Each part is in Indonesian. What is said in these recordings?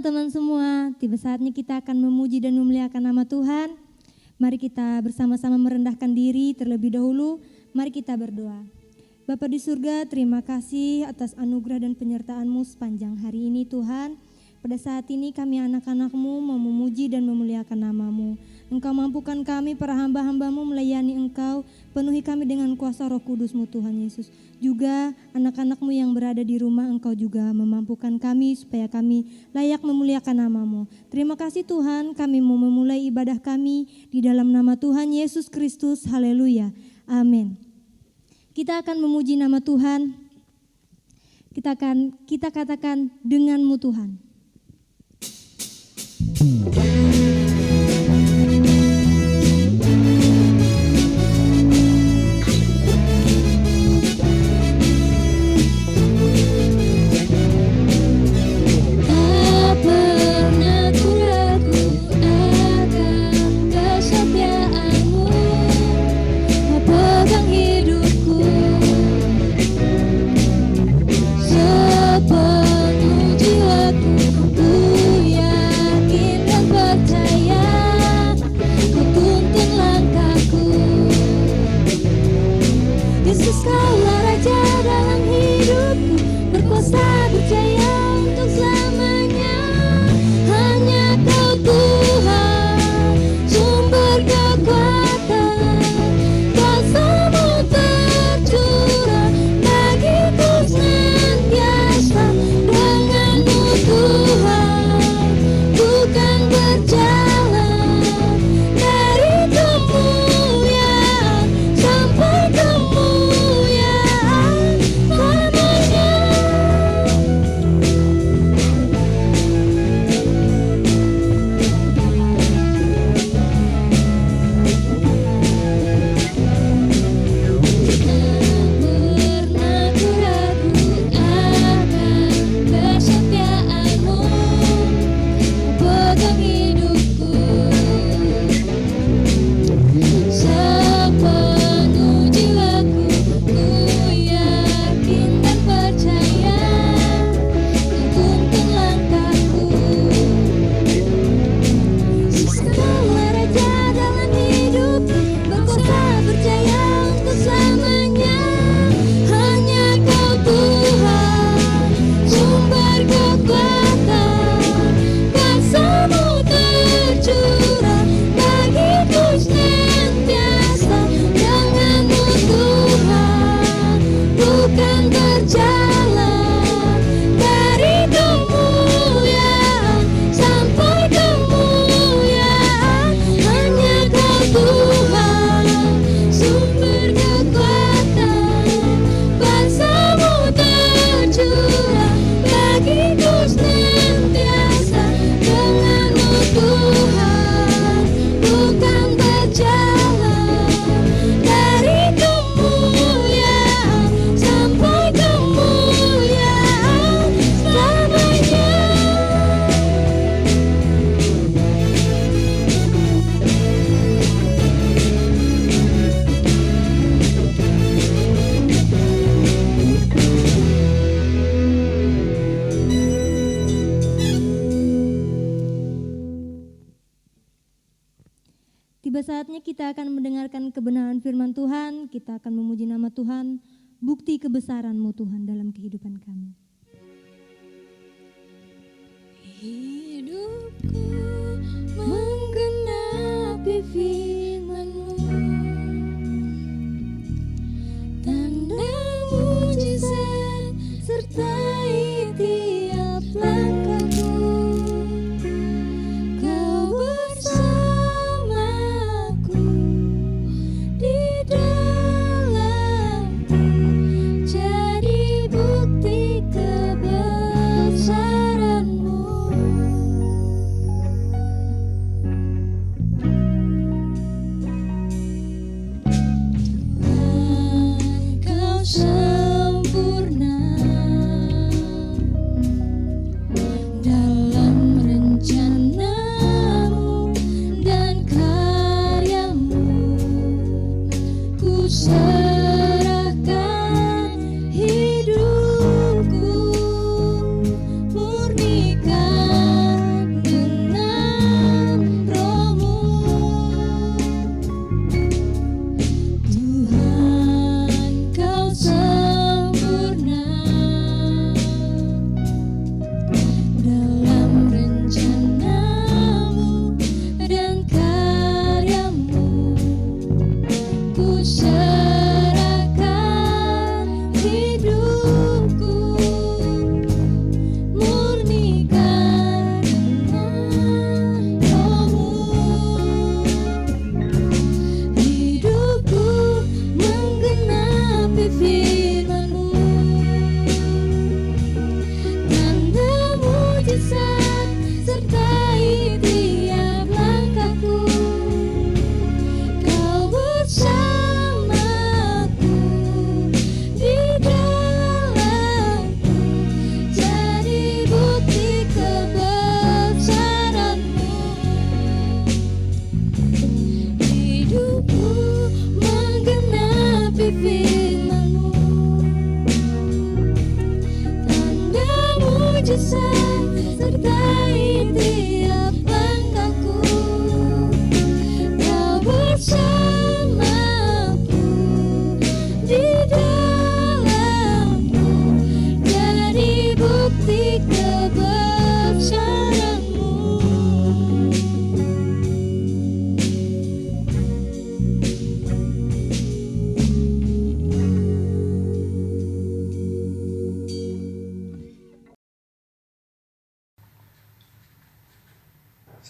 teman-teman semua, tiba saatnya kita akan memuji dan memuliakan nama Tuhan. Mari kita bersama-sama merendahkan diri terlebih dahulu. Mari kita berdoa. Bapa di surga, terima kasih atas anugerah dan penyertaan-Mu sepanjang hari ini Tuhan. Pada saat ini kami anak-anak-Mu mau memuji dan memuliakan nama-Mu. Engkau mampukan kami para hamba-hamba-Mu melayani Engkau, penuhi kami dengan kuasa Roh Kudus-Mu Tuhan Yesus. Juga anak-anak-Mu yang berada di rumah, Engkau juga memampukan kami supaya kami layak memuliakan nama-Mu. Terima kasih Tuhan, kami mau memulai ibadah kami di dalam nama Tuhan Yesus Kristus. Haleluya. Amin. Kita akan memuji nama Tuhan. Kita katakan dengan-Mu Tuhan. Tiba saatnya kita akan mendengarkan kebenaran firman Tuhan, kita akan memuji nama Tuhan, bukti kebesaran-Mu Tuhan dalam kehidupan kami. Hidupku menggenapi firman-Mu, tanda mujizat sertai tiap langkahku.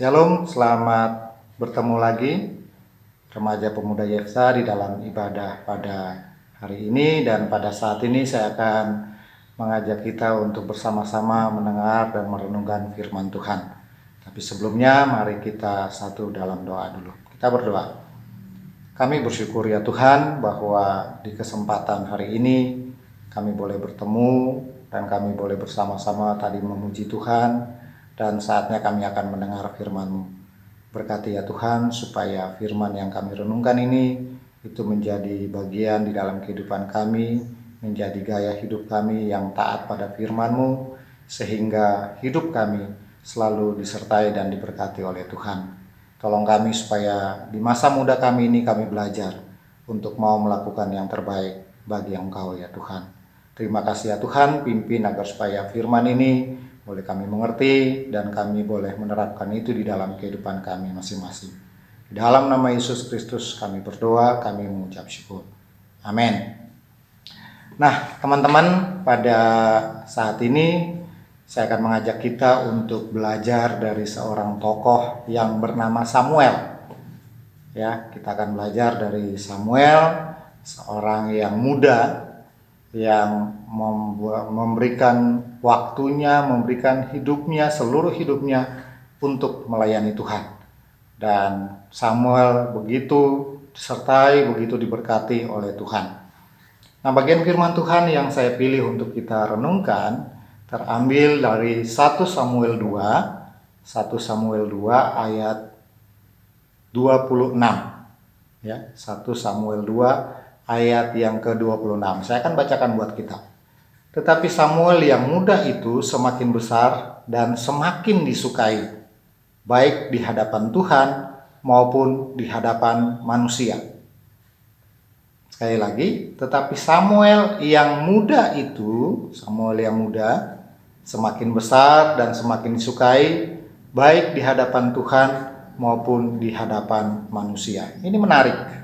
Shalom, selamat bertemu lagi remaja pemuda Yefsa di dalam ibadah pada hari ini. Dan pada saat ini saya akan mengajak kita untuk bersama-sama mendengar dan merenungkan firman Tuhan. Tapi sebelumnya mari kita satu dalam doa dulu. Kita berdoa. Kami bersyukur ya Tuhan bahwa di kesempatan hari ini kami boleh bertemu dan kami boleh bersama-sama tadi memuji Tuhan. Dan saatnya kami akan mendengar firman-Mu. Berkati ya Tuhan supaya firman yang kami renungkan ini itu menjadi bagian di dalam kehidupan kami, menjadi gaya hidup kami yang taat pada firman-Mu, sehingga hidup kami selalu disertai dan diberkati oleh Tuhan. Tolong kami supaya di masa muda kami ini kami belajar untuk mau melakukan yang terbaik bagi Engkau ya Tuhan. Terima kasih ya Tuhan, pimpin agar supaya firman ini boleh kami mengerti dan kami boleh menerapkan itu di dalam kehidupan kami masing-masing. Di dalam nama Yesus Kristus kami berdoa, kami mengucap syukur. Amin. Nah teman-teman, pada saat ini saya akan mengajak kita untuk belajar dari seorang tokoh yang bernama Samuel. Ya, kita akan belajar dari Samuel, seorang yang muda yang memberikan waktunya, memberikan hidupnya, seluruh hidupnya untuk melayani Tuhan. Dan Samuel begitu disertai, begitu diberkati oleh Tuhan. Nah, bagian firman Tuhan yang saya pilih untuk kita renungkan terambil dari 1 Samuel 2 ayat 26. Ya, 1 Samuel 2 ayat yang ke-26. Saya akan bacakan buat kita. Tetapi Samuel yang muda itu semakin besar dan semakin disukai, baik di hadapan Tuhan maupun di hadapan manusia. Sekali lagi, tetapi Samuel yang muda itu, semakin besar dan semakin disukai, baik di hadapan Tuhan maupun di hadapan manusia. Ini menarik.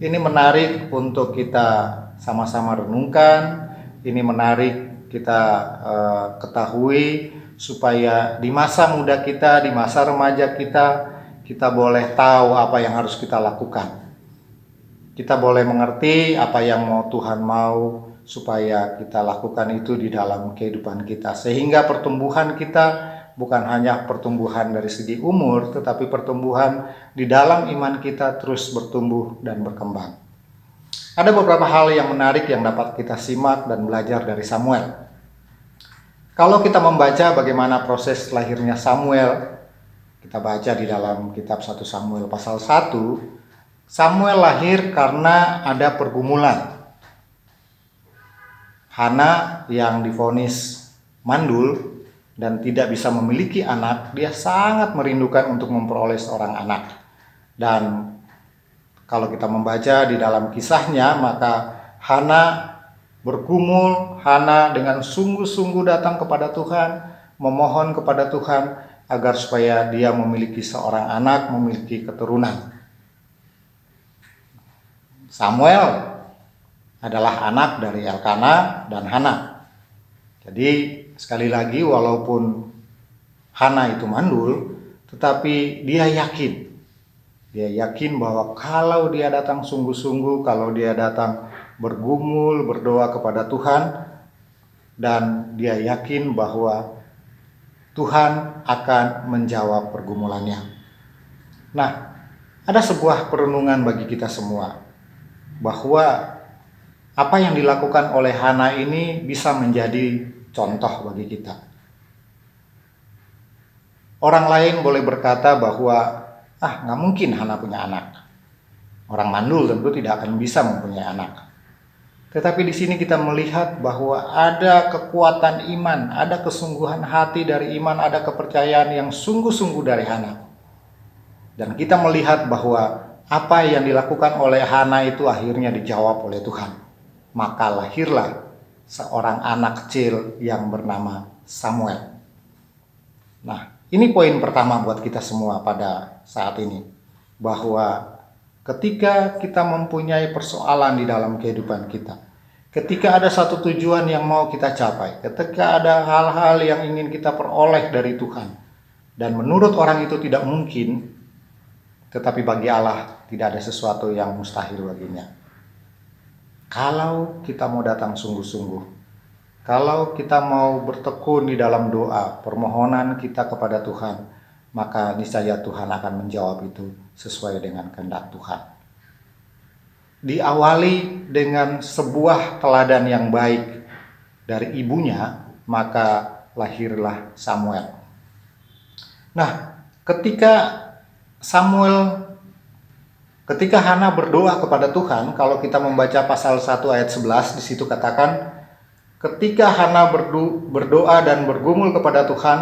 Ini menarik untuk kita sama-sama renungkan. Ini menarik kita ketahui supaya di masa muda kita, di masa remaja kita boleh tahu apa yang harus kita lakukan. Kita boleh mengerti apa yang Tuhan mau supaya kita lakukan itu di dalam kehidupan kita. Sehingga pertumbuhan kita bukan hanya pertumbuhan dari segi umur, tetapi pertumbuhan di dalam iman kita terus bertumbuh dan berkembang. Ada beberapa hal yang menarik yang dapat kita simak dan belajar dari Samuel. Kalau kita membaca bagaimana proses lahirnya Samuel, kita baca di dalam kitab 1 Samuel pasal 1, Samuel lahir karena ada pergumulan. Hana yang divonis mandul dan tidak bisa memiliki anak, dia sangat merindukan untuk memperoleh seorang anak. Dan kalau kita membaca di dalam kisahnya, maka Hana bergumul, Hana dengan sungguh-sungguh datang kepada Tuhan, memohon kepada Tuhan agar supaya dia memiliki seorang anak, memiliki keturunan. Samuel adalah anak dari Elkana dan Hana. Jadi sekali lagi, walaupun Hana itu mandul, tetapi dia yakin bahwa kalau dia datang sungguh-sungguh, kalau dia datang bergumul, berdoa kepada Tuhan, dan dia yakin bahwa Tuhan akan menjawab pergumulannya. Nah, ada sebuah perenungan bagi kita semua, bahwa apa yang dilakukan oleh Hana ini bisa menjadi contoh bagi kita. Orang lain boleh berkata bahwa nggak mungkin Hana punya anak. Orang mandul tentu tidak akan bisa mempunyai anak. Tetapi di sini kita melihat bahwa ada kekuatan iman, ada kesungguhan hati dari iman, ada kepercayaan yang sungguh-sungguh dari Hana. Dan kita melihat bahwa apa yang dilakukan oleh Hana itu akhirnya dijawab oleh Tuhan. Maka lahirlah seorang anak kecil yang bernama Samuel. Nah, ini poin pertama buat kita semua pada saat ini. Bahwa ketika kita mempunyai persoalan di dalam kehidupan kita, ketika ada satu tujuan yang mau kita capai, ketika ada hal-hal yang ingin kita peroleh dari Tuhan, Dan menurut orang itu tidak mungkin, tetapi bagi Allah tidak ada sesuatu yang mustahil baginya. Kalau kita mau datang sungguh-sungguh, kalau kita mau bertekun di dalam doa, permohonan kita kepada Tuhan, maka niscaya Tuhan akan menjawab itu sesuai dengan kehendak Tuhan. Diawali dengan sebuah teladan yang baik dari ibunya, maka lahirlah Samuel. Nah, ketika Hana berdoa kepada Tuhan, kalau kita membaca pasal 1 ayat 11, di situ katakan, ketika Hana berdoa dan bergumul kepada Tuhan,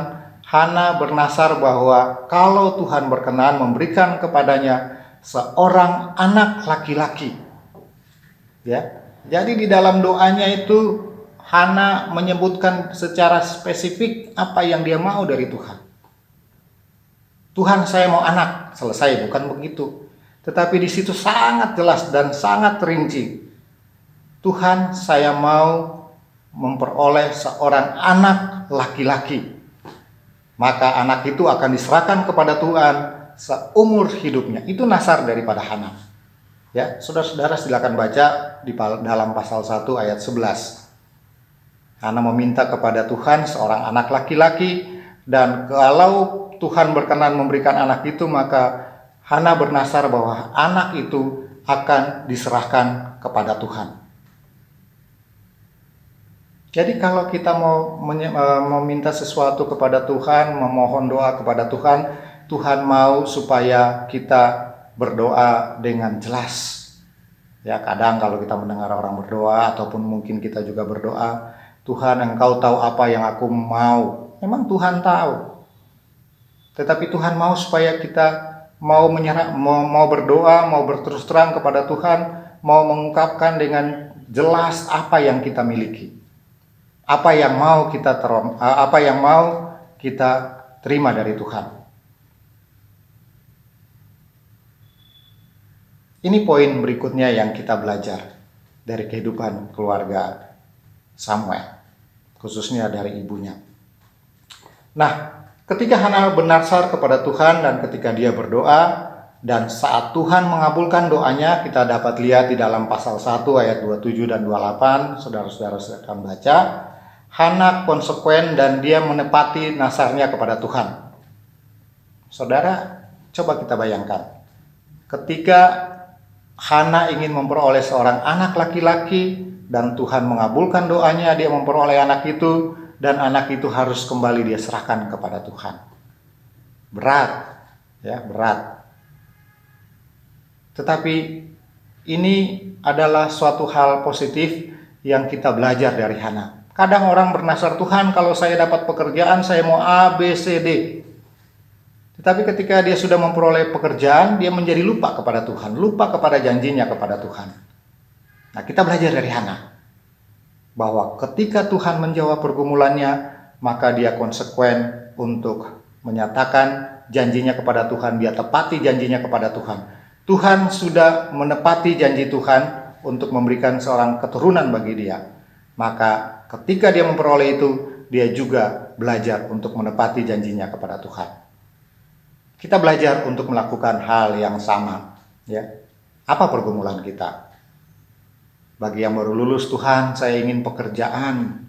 Hana bernasar bahwa kalau Tuhan berkenan memberikan kepadanya seorang anak laki-laki. Ya. Jadi di dalam doanya itu Hana menyebutkan secara spesifik apa yang dia mau dari Tuhan. Tuhan, saya mau anak, selesai, bukan begitu. Tetapi di situ sangat jelas dan sangat rinci. Tuhan, saya mau memperoleh seorang anak laki-laki. Maka anak itu akan diserahkan kepada Tuhan seumur hidupnya. Itu nasar daripada Hana. Ya, saudara-saudara silakan baca di dalam pasal 1 ayat 11. Hana meminta kepada Tuhan seorang anak laki-laki, dan kalau Tuhan berkenan memberikan anak itu, maka Hana bernasar bahwa anak itu akan diserahkan kepada Tuhan. Jadi kalau kita mau meminta sesuatu kepada Tuhan, memohon doa kepada Tuhan, Tuhan mau supaya kita berdoa dengan jelas. Ya, kadang kalau kita mendengar orang berdoa, ataupun mungkin kita juga berdoa, Tuhan, Engkau tahu apa yang aku mau. Memang Tuhan tahu. Tetapi Tuhan mau supaya kita mau berdoa, mau berterus terang kepada Tuhan, mau mengungkapkan dengan jelas apa yang kita miliki, apa yang mau kita terima dari Tuhan. Ini poin berikutnya yang kita belajar dari kehidupan keluarga Samuel, khususnya dari ibunya. Nah, ketika Hana bernasar kepada Tuhan dan ketika dia berdoa, dan saat Tuhan mengabulkan doanya, kita dapat lihat di dalam pasal 1 ayat 27 dan 28, saudara-saudara akan baca, Hana konsekuen dan dia menepati nasarnya kepada Tuhan. Saudara, coba kita bayangkan, ketika Hana ingin memperoleh seorang anak laki-laki dan Tuhan mengabulkan doanya, dia memperoleh anak itu, dan anak itu harus kembali dia serahkan kepada Tuhan. Berat, ya, berat. Tetapi ini adalah suatu hal positif yang kita belajar dari Hana. Kadang orang bernasar, Tuhan, kalau saya dapat pekerjaan, saya mau A, B, C, D. Tetapi ketika dia sudah memperoleh pekerjaan, dia menjadi lupa kepada Tuhan, lupa kepada janjinya kepada Tuhan. Nah, kita belajar dari Hana, bahwa ketika Tuhan menjawab pergumulannya, maka dia konsekuen untuk menyatakan janjinya kepada Tuhan, dia tepati janjinya kepada Tuhan. Tuhan sudah menepati janji Tuhan untuk memberikan seorang keturunan bagi dia. Maka ketika dia memperoleh itu, dia juga belajar untuk menepati janjinya kepada Tuhan. Kita belajar untuk melakukan hal yang sama, ya. Apa pergumulan kita? Bagi yang baru lulus, Tuhan, saya ingin pekerjaan.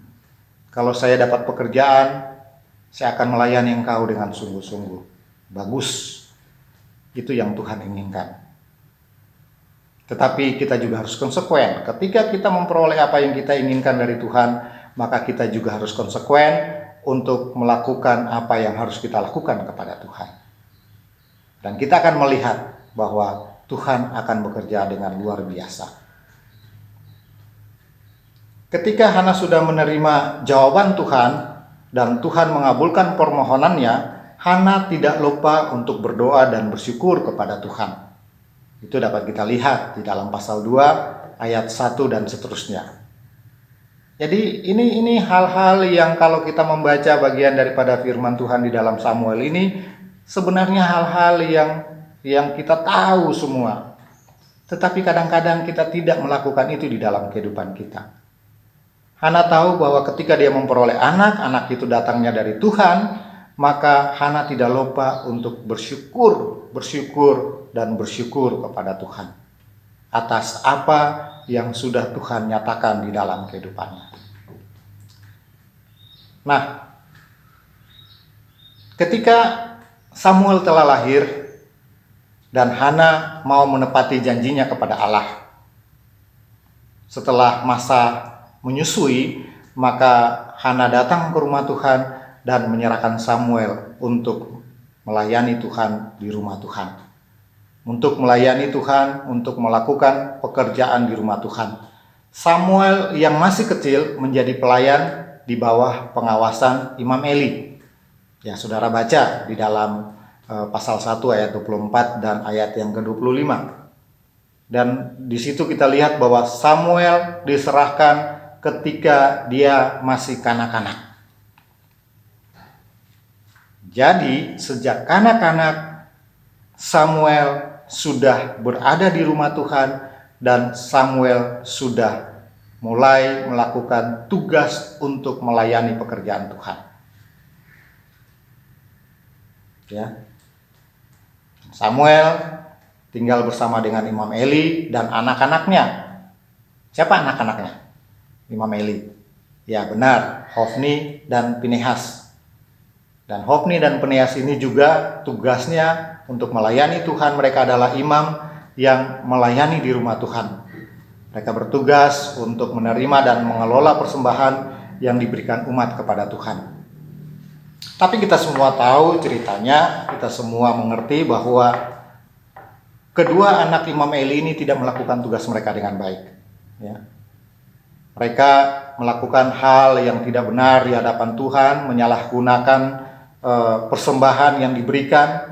Kalau saya dapat pekerjaan, saya akan melayani Engkau dengan sungguh-sungguh. Bagus. Itu yang Tuhan inginkan. Tetapi kita juga harus konsekuen. Ketika kita memperoleh apa yang kita inginkan dari Tuhan, maka kita juga harus konsekuen untuk melakukan apa yang harus kita lakukan kepada Tuhan. Dan kita akan melihat bahwa Tuhan akan bekerja dengan luar biasa. Ketika Hana sudah menerima jawaban Tuhan dan Tuhan mengabulkan permohonannya, Hana tidak lupa untuk berdoa dan bersyukur kepada Tuhan. Itu dapat kita lihat di dalam pasal 2 ayat 1 dan seterusnya. Jadi ini hal-hal yang kalau kita membaca bagian daripada firman Tuhan di dalam Samuel ini, sebenarnya hal-hal yang kita tahu semua. Tetapi kadang-kadang kita tidak melakukan itu di dalam kehidupan kita. Hana tahu bahwa ketika dia memperoleh anak itu datangnya dari Tuhan, maka Hana tidak lupa untuk bersyukur kepada Tuhan atas apa yang sudah Tuhan nyatakan di dalam kehidupannya. Nah, ketika Samuel telah lahir dan Hana mau menepati janjinya kepada Allah, setelah masa menyusui, maka Hana datang ke rumah Tuhan dan menyerahkan Samuel untuk melayani Tuhan di rumah Tuhan. Untuk melayani Tuhan, untuk melakukan pekerjaan di rumah Tuhan. Samuel yang masih kecil menjadi pelayan di bawah pengawasan Imam Eli. Ya, saudara baca di dalam pasal 1 ayat 24 dan ayat yang ke-25. Dan di situ kita lihat bahwa Samuel diserahkan ketika dia masih kanak-kanak. Jadi sejak kanak-kanak Samuel sudah berada di rumah Tuhan dan Samuel sudah mulai melakukan tugas untuk melayani pekerjaan Tuhan. Ya. Samuel tinggal bersama dengan Imam Eli dan anak-anaknya. Siapa anak-anaknya? Imam Eli. Ya benar, Hofni dan Pinehas. Dan Hofni dan Pinehas ini juga tugasnya untuk melayani Tuhan. Mereka adalah imam yang melayani di rumah Tuhan. Mereka bertugas untuk menerima dan mengelola persembahan yang diberikan umat kepada Tuhan. Tapi kita semua tahu ceritanya, kita semua mengerti bahwa kedua anak Imam Eli ini tidak melakukan tugas mereka dengan baik. Ya. Mereka melakukan hal yang tidak benar di hadapan Tuhan, menyalahgunakan persembahan yang diberikan.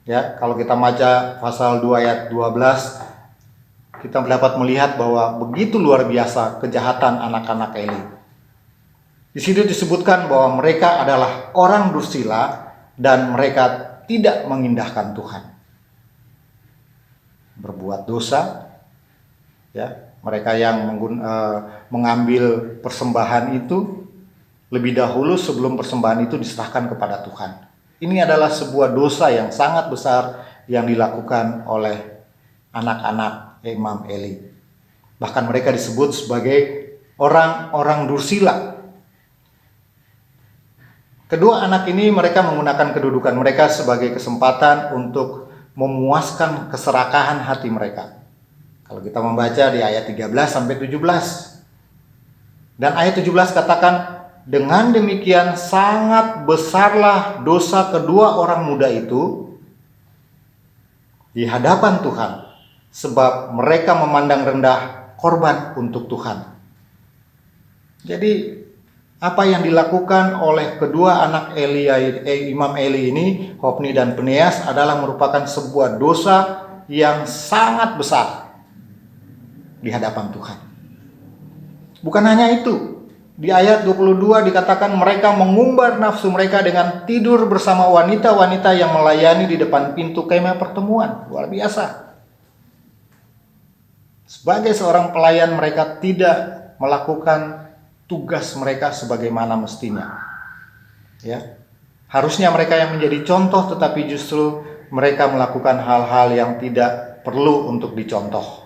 Ya, kalau kita baca pasal 2 ayat 12, kita dapat melihat bahwa begitu luar biasa kejahatan anak-anak Eli. Di situ disebutkan bahwa mereka adalah orang dursila dan mereka tidak mengindahkan Tuhan. Berbuat dosa, ya, mereka yang mengambil persembahan itu lebih dahulu sebelum persembahan itu diserahkan kepada Tuhan. Ini adalah sebuah dosa yang sangat besar yang dilakukan oleh anak-anak Imam Eli. Bahkan mereka disebut sebagai orang-orang dursila. Kedua anak ini mereka menggunakan kedudukan mereka sebagai kesempatan untuk memuaskan keserakahan hati mereka. Kalau kita membaca di ayat 13 sampai 17. Dan ayat 17 katakan, dengan demikian sangat besarlah dosa kedua orang muda itu di hadapan Tuhan, sebab mereka memandang rendah korban untuk Tuhan. Jadi apa yang dilakukan oleh kedua anak Imam Eli ini, Hofni dan Pinehas, adalah merupakan sebuah dosa yang sangat besar di hadapan Tuhan. Bukan hanya itu, di ayat 22 dikatakan mereka mengumbar nafsu mereka dengan tidur bersama wanita-wanita yang melayani di depan pintu kemah pertemuan. Luar biasa. Sebagai seorang pelayan, mereka tidak melakukan tugas mereka sebagaimana mestinya. Ya. Harusnya mereka yang menjadi contoh, tetapi justru mereka melakukan hal-hal yang tidak perlu untuk dicontoh.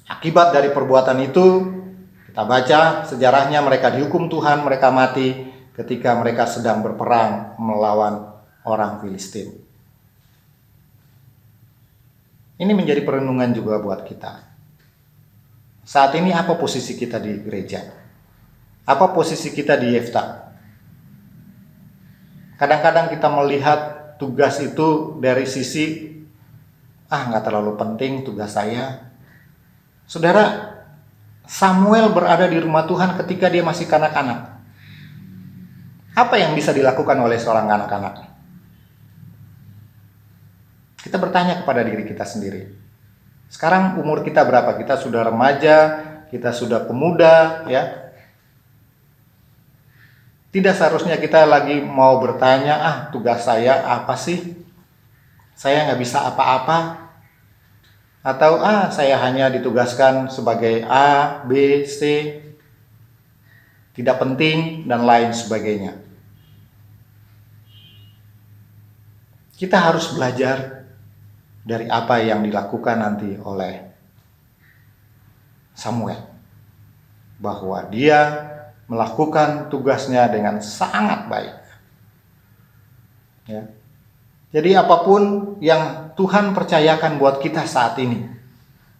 Akibat dari perbuatan itu, kita baca sejarahnya, mereka dihukum Tuhan, mereka mati ketika mereka sedang berperang melawan orang Filistin. Ini menjadi perenungan juga buat kita. Saat ini apa posisi kita di gereja? Apa posisi kita di Yefta? Kadang-kadang kita melihat tugas itu dari sisi, nggak terlalu penting tugas saya. Saudara, Samuel berada di rumah Tuhan ketika dia masih kanak-kanak. Apa yang bisa dilakukan oleh seorang kanak-kanak? Kita bertanya kepada diri kita sendiri. Sekarang umur kita berapa? Kita sudah remaja, kita sudah pemuda, ya. Tidak seharusnya kita lagi mau bertanya, tugas saya apa sih? Saya nggak bisa apa-apa. Atau saya hanya ditugaskan sebagai A, B, C, tidak penting, dan lain sebagainya. kita harus belajar dari apa yang dilakukan nanti oleh Samuel, bahwa dia melakukan tugasnya dengan sangat baik. Ya. Jadi apapun yang Tuhan percayakan buat kita saat ini,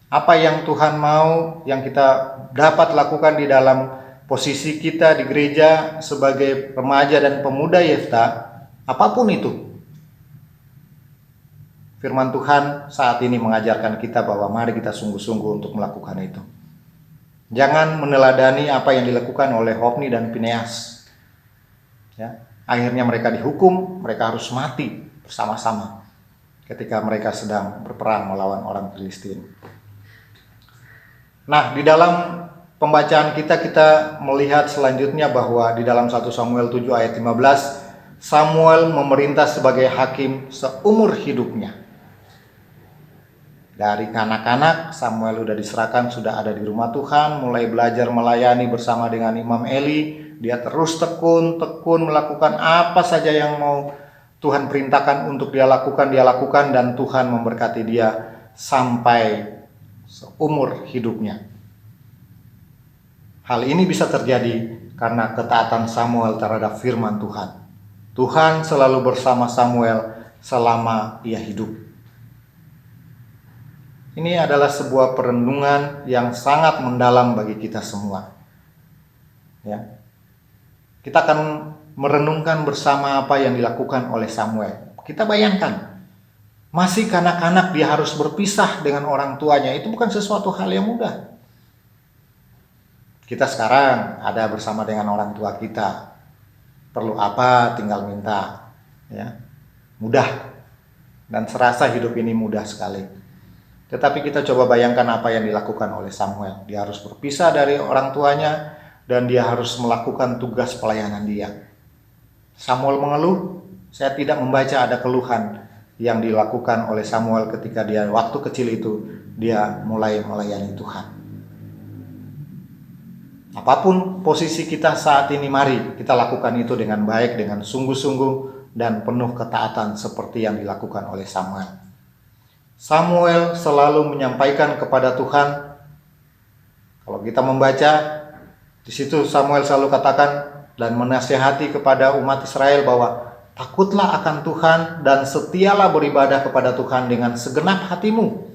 apa yang Tuhan mau, yang kita dapat lakukan di dalam posisi kita di gereja sebagai remaja dan pemuda Yefta, apapun itu, firman Tuhan saat ini mengajarkan kita bahwa mari kita sungguh-sungguh untuk melakukan itu. Jangan meneladani apa yang dilakukan oleh Hofni dan Fineas. Ya, akhirnya mereka dihukum, mereka harus mati bersama-sama ketika mereka sedang berperang melawan orang Filistin. Nah, di dalam pembacaan kita melihat selanjutnya bahwa di dalam 1 Samuel 7 ayat 15, Samuel memerintah sebagai hakim seumur hidupnya. Dari kanak-kanak, Samuel sudah diserahkan, sudah ada di rumah Tuhan, mulai belajar melayani bersama dengan Imam Eli. Dia terus tekun melakukan apa saja yang mau Tuhan perintahkan untuk dia lakukan, dan Tuhan memberkati dia sampai seumur hidupnya. Hal ini bisa terjadi karena ketaatan Samuel terhadap firman Tuhan. Tuhan selalu bersama Samuel selama ia hidup. Ini adalah sebuah perenungan yang sangat mendalam bagi kita semua. Ya. Kita akan merenungkan bersama apa yang dilakukan oleh Samuel. Kita bayangkan, masih kanak-kanak dia harus berpisah dengan orang tuanya. Itu bukan sesuatu hal yang mudah. Kita sekarang ada bersama dengan orang tua kita. Perlu apa tinggal minta. Ya. Mudah. Dan serasa hidup ini mudah sekali. Tetapi kita coba bayangkan apa yang dilakukan oleh Samuel. Dia harus berpisah dari orang tuanya dan dia harus melakukan tugas pelayanan dia. Samuel mengeluh. Saya tidak membaca ada keluhan yang dilakukan oleh Samuel ketika dia waktu kecil itu dia mulai melayani Tuhan. Apapun posisi kita saat ini, mari kita lakukan itu dengan baik, dengan sungguh-sungguh dan penuh ketaatan seperti yang dilakukan oleh Samuel. Samuel selalu menyampaikan kepada Tuhan. Kalau kita membaca di situ, Samuel selalu katakan dan menasihati kepada umat Israel bahwa takutlah akan Tuhan dan setialah beribadah kepada Tuhan dengan segenap hatimu.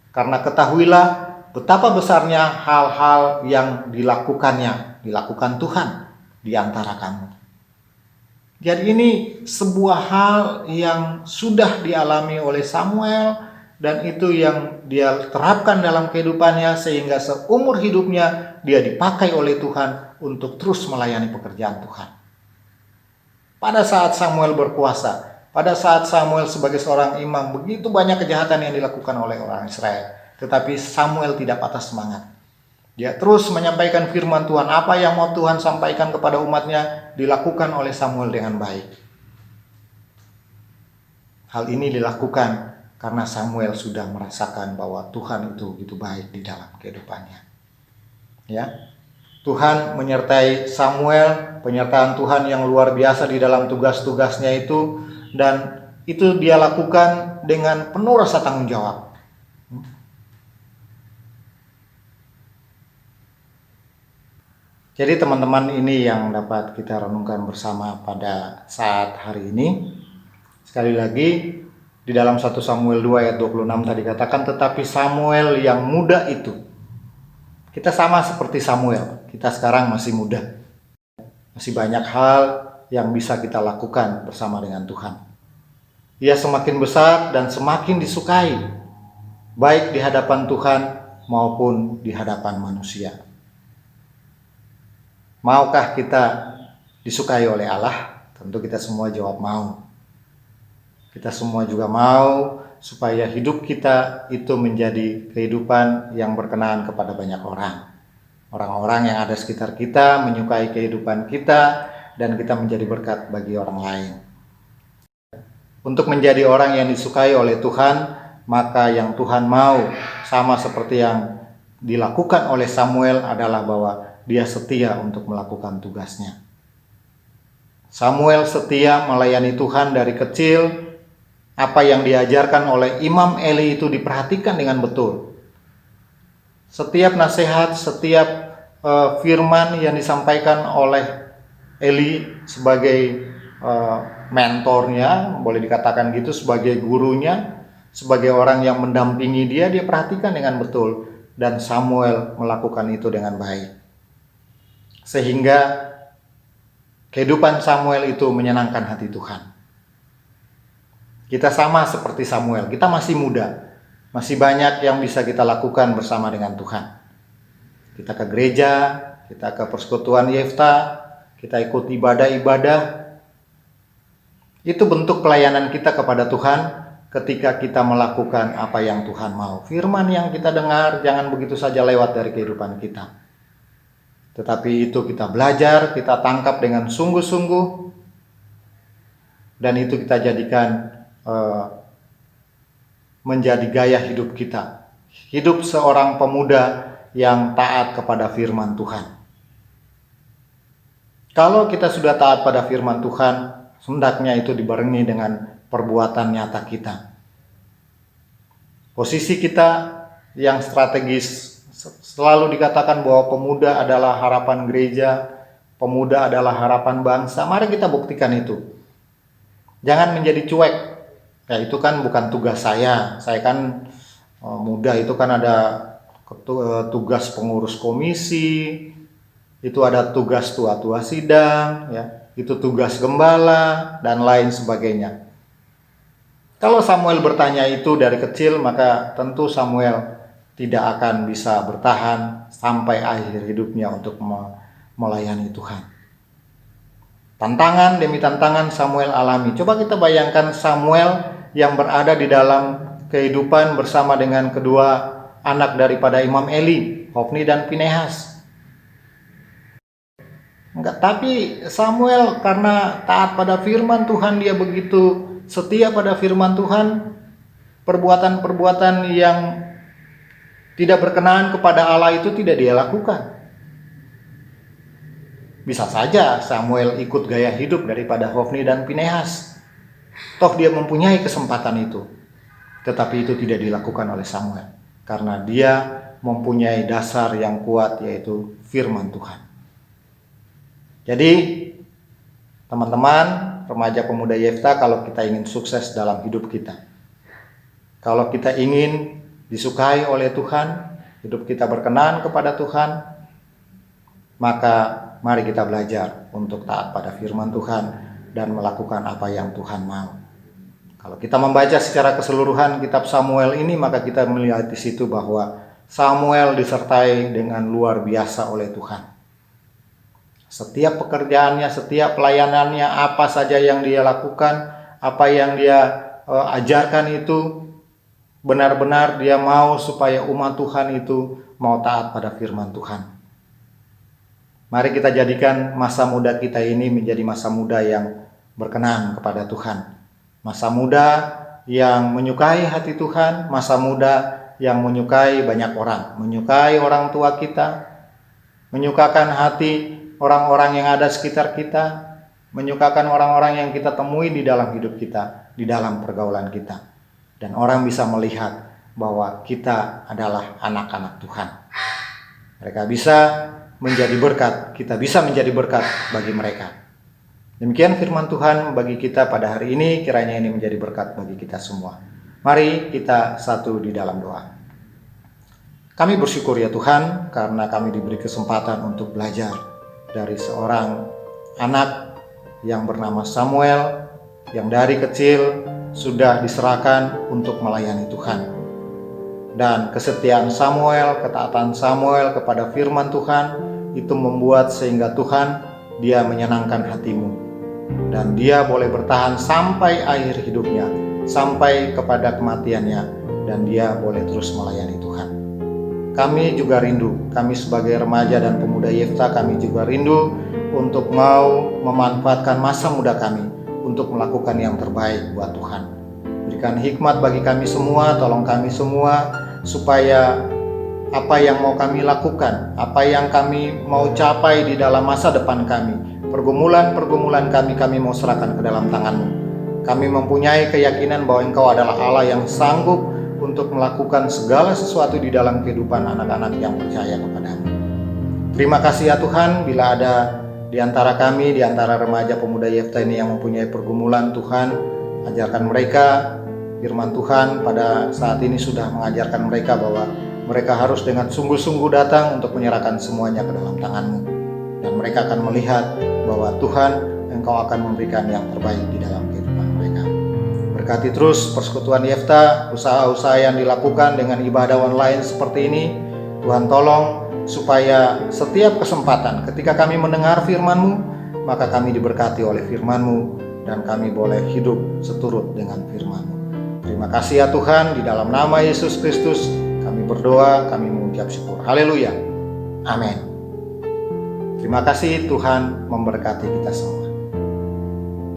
Karena ketahuilah betapa besarnya hal-hal yang dilakukan Tuhan di antara kamu. Jadi ini sebuah hal yang sudah dialami oleh Samuel dan itu yang dia terapkan dalam kehidupannya sehingga seumur hidupnya dia dipakai oleh Tuhan untuk terus melayani pekerjaan Tuhan. Pada saat Samuel berkuasa, pada saat Samuel sebagai seorang imam, begitu banyak kejahatan yang dilakukan oleh orang Israel. Tetapi Samuel tidak patah semangat. Dia terus menyampaikan firman Tuhan. Apa yang mau Tuhan sampaikan kepada umatnya dilakukan oleh Samuel dengan baik. Hal ini dilakukan karena Samuel sudah merasakan bahwa Tuhan itu begitu baik di dalam kehidupannya. Ya, Tuhan menyertai Samuel, penyertaan Tuhan yang luar biasa di dalam tugas-tugasnya itu, dan itu dia lakukan dengan penuh rasa tanggung jawab. Jadi teman-teman, ini yang dapat kita renungkan bersama pada saat hari ini. Sekali lagi, di dalam 1 Samuel 2 ayat 26 tadi katakan, tetapi Samuel yang muda itu. Kita sama seperti Samuel, kita sekarang masih muda. Masih banyak hal yang bisa kita lakukan bersama dengan Tuhan. Ia semakin besar dan semakin disukai, baik di hadapan Tuhan maupun di hadapan manusia. Maukah kita disukai oleh Allah? Tentu kita semua jawab mau. Kita semua juga mau supaya hidup kita itu menjadi kehidupan yang berkenan kepada banyak orang. Orang-orang yang ada sekitar kita menyukai kehidupan kita dan kita menjadi berkat bagi orang lain. Untuk menjadi orang yang disukai oleh Tuhan, maka yang Tuhan mau sama seperti yang dilakukan oleh Samuel adalah bahwa dia setia untuk melakukan tugasnya. Samuel setia melayani Tuhan dari kecil apa yang diajarkan oleh Imam Eli itu diperhatikan dengan betul. Setiap nasihat, setiap firman yang disampaikan oleh Eli sebagai mentornya, boleh dikatakan gitu, sebagai gurunya, sebagai orang yang mendampingi dia perhatikan dengan betul. Dan Samuel melakukan itu dengan baik. Sehingga kehidupan Samuel itu menyenangkan hati Tuhan. Kita sama seperti Samuel, kita masih muda, masih banyak yang bisa kita lakukan bersama dengan Tuhan. Kita ke gereja, kita ke persekutuan Yefta, kita ikut ibadah-ibadah. Itu bentuk pelayanan kita kepada Tuhan ketika kita melakukan apa yang Tuhan mau. Firman yang kita dengar jangan begitu saja lewat dari kehidupan kita. Tetapi itu kita belajar, kita tangkap dengan sungguh-sungguh, dan itu kita jadikan menjadi gaya hidup kita. Hidup seorang pemuda yang taat kepada firman Tuhan. Kalau kita sudah taat pada firman Tuhan, hendaknya itu dibarengi dengan perbuatan nyata kita. Posisi kita yang strategis, selalu dikatakan bahwa pemuda adalah harapan gereja, pemuda adalah harapan bangsa. Mari kita buktikan itu. Jangan menjadi cuek. Ya, itu kan bukan tugas saya. Saya kan muda, itu kan ada tugas pengurus komisi, itu ada tugas tua-tua sidang, ya, itu tugas gembala dan lain sebagainya. Kalau Samuel bertanya itu dari kecil, maka tentu Samuel tidak akan bisa bertahan sampai akhir hidupnya untuk melayani Tuhan. Tantangan demi tantangan Samuel alami. Coba kita bayangkan Samuel yang berada di dalam kehidupan bersama dengan kedua anak daripada Imam Eli, Hofni dan Pinehas. Tapi Samuel karena taat pada firman Tuhan, dia begitu setia pada firman Tuhan, perbuatan-perbuatan yang tidak berkenan kepada Allah itu tidak dia lakukan. Bisa saja Samuel ikut gaya hidup daripada Hofni dan Pinehas. Toh dia mempunyai kesempatan itu. Tetapi itu tidak dilakukan oleh Samuel. Karena dia mempunyai dasar yang kuat, yaitu firman Tuhan. Jadi teman-teman, remaja pemuda Yefta, kalau kita ingin sukses dalam hidup kita, kalau kita ingin disukai oleh Tuhan, hidup kita berkenan kepada Tuhan, maka mari kita belajar untuk taat pada firman Tuhan dan melakukan apa yang Tuhan mau. Kalau kita membaca secara keseluruhan kitab Samuel ini, maka kita melihat di situ bahwa Samuel disertai dengan luar biasa oleh Tuhan. Setiap pekerjaannya, setiap pelayanannya, apa saja yang dia lakukan, apa yang dia ajarkan itu, benar-benar dia mau supaya umat Tuhan itu mau taat pada firman Tuhan. Mari kita jadikan masa muda kita ini menjadi masa muda yang berkenan kepada Tuhan. Masa muda yang menyukai hati Tuhan, masa muda yang menyukai banyak orang, menyukai orang tua kita, menyukakan hati orang-orang yang ada sekitar kita, menyukakan orang-orang yang kita temui di dalam hidup kita, di dalam pergaulan kita. Dan orang bisa melihat bahwa kita adalah anak-anak Tuhan. Mereka bisa menjadi berkat, kita bisa menjadi berkat bagi mereka. Demikian firman Tuhan bagi kita pada hari ini, kiranya ini menjadi berkat bagi kita semua. Mari kita satu di dalam doa. Kami bersyukur ya Tuhan, karena kami diberi kesempatan untuk belajar dari seorang anak yang bernama Samuel, yang dari kecil sudah diserahkan untuk melayani Tuhan. Dan kesetiaan Samuel, ketaatan Samuel kepada firman Tuhan, itu membuat sehingga Tuhan, dia menyenangkan hatimu. Dan dia boleh bertahan sampai akhir hidupnya, sampai kepada kematiannya, dan dia boleh terus melayani Tuhan. Kami juga rindu, kami sebagai remaja dan pemuda Yefta, kami juga rindu untuk mau memanfaatkan masa muda kami untuk melakukan yang terbaik buat Tuhan. Berikan hikmat bagi kami semua, tolong kami semua, supaya apa yang mau kami lakukan, apa yang kami mau capai di dalam masa depan kami, pergumulan-pergumulan kami mau serahkan ke dalam tangan-Mu. Kami mempunyai keyakinan bahwa Engkau adalah Allah yang sanggup untuk melakukan segala sesuatu di dalam kehidupan anak-anak yang percaya kepadamu. Terima kasih ya Tuhan, bila ada di antara kami, di antara remaja pemuda Yefta ini yang mempunyai pergumulan, Tuhan, ajarkan mereka firman Tuhan. Pada saat ini sudah mengajarkan mereka bahwa mereka harus dengan sungguh-sungguh datang untuk menyerahkan semuanya ke dalam tangan-Mu. Dan mereka akan melihat bahwa Tuhan, Engkau akan memberikan yang terbaik di dalam kehidupan mereka. Berkati terus persekutuan Yefta, usaha-usaha yang dilakukan dengan ibadah online seperti ini. Tuhan tolong supaya setiap kesempatan ketika kami mendengar firman-Mu, maka kami diberkati oleh firman-Mu dan kami boleh hidup seturut dengan firman-Mu. Terima kasih ya Tuhan, di dalam nama Yesus Kristus kami berdoa, kami mengucap syukur. Haleluya. Amin. Terima kasih, Tuhan memberkati kita semua.